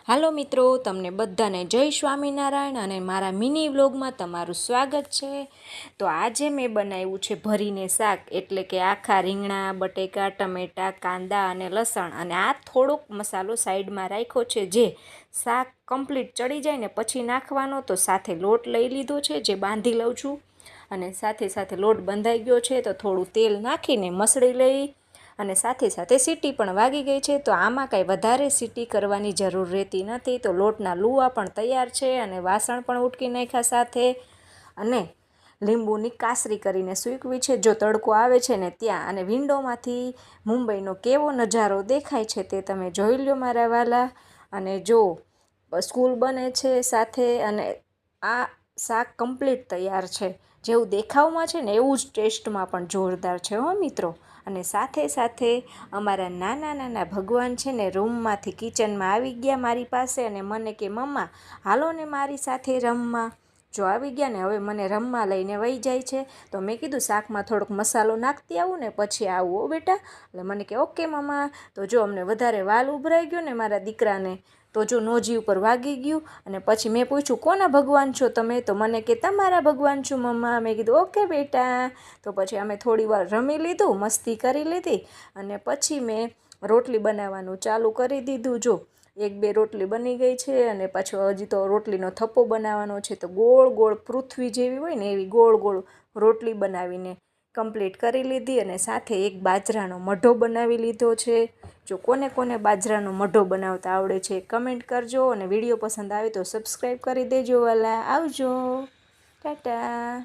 હાલો મિત્રો, તમને બધાને જય સ્વામિનારાયણ અને મારા મિની વ્લોગમાં તમારું સ્વાગત છે। તો આજે મેં બનાવ્યું છે ભરીને શાક, એટલે કે આખા રીંગણા, બટેકા, ટમેટાં, કાંદા અને લસણ, અને આ થોડોક મસાલો સાઈડમાં રાખ્યો છે। જે શાક કમ્પ્લીટ ચડી જાય ને પછી નાખવાનો। તો સાથે લોટ લઈ લીધો છે, જે બાંધી લઉં છું, અને સાથે સાથે લોટ બંધાઈ ગયો છે તો થોડું તેલ નાખીને મસળી લઈ, અને સાથે સાથે સીટી પણ વાગી ગઈ છે। તો આમાં કાંઈ વધારે સીટી કરવાની જરૂર રહેતી નથી। તો લોટના લુવા પણ તૈયાર છે, અને વાસણ પણ ઉટકી નાખ્યા સાથે, અને લીંબુની કાસરી કરીને સૂકવી છે, જો તડકો આવે છે ને ત્યાં। અને વિન્ડોમાંથી મુંબઈનો કેવો નજારો દેખાય છે તે તમે જોઈ લો મારા વાલા। અને જો સ્કૂલ બને છે સાથે, અને આ શાક કમ્પ્લીટ તૈયાર છે। જેવું દેખાવમાં છે ને એવું જ ટેસ્ટમાં પણ જોરદાર છે હો મિત્રો। અને સાથે સાથે અમારા નાના નાના ભગવાન છે ને રૂમમાંથી કિચનમાં આવી ગયા મારી પાસે, અને મને કે મમ્મા હાલો ને મારી સાથે રમવા। જો આવી ગયા ને હવે મને રમવા લઈને વહી જાય છે। તો મેં કીધું શાકમાં થોડોક મસાલો નાખતી આવું ને પછી આવું હો બેટા। એટલે મને કે ઓકે મમ્મા। તો જો અમને વધારે વાલ ઉભરાઈ ગયો ને મારા દીકરાને, તો જો નોજી ઉપર વાગી ગયું। અને પછી મેં પૂછ્યું કોના ભગવાન છો તમે? તો મને કે તમારા ભગવાન છું મમ્મા। મેં કીધું ઓકે બેટા। તો પછી અમે થોડી વાર રમી લીધું, મસ્તી કરી લીધી, અને પછી મેં રોટલી બનાવવાનું ચાલુ કરી દીધું। જો એક બે રોટલી બની ગઈ છે, અને પાછો હજી તો રોટલીનો થપ્પો બનાવવાનો છે। તો ગોળ ગોળ પૃથ્વી જેવી હોય ને એવી ગોળ ગોળ રોટલી બનાવીને કમ્પ્લીટ કરી લીધી, અને સાથે એક બાજરાનો મઢો બનાવી લીધો છે। જો કોને કોને બાજરાનો મઢો બનાવતા આવડે છે કમેન્ટ કરજો, અને વિડીયો પસંદ આવે તો સબસ્ક્રાઈબ કરી દેજો વાલા। આવજો, ટાટા।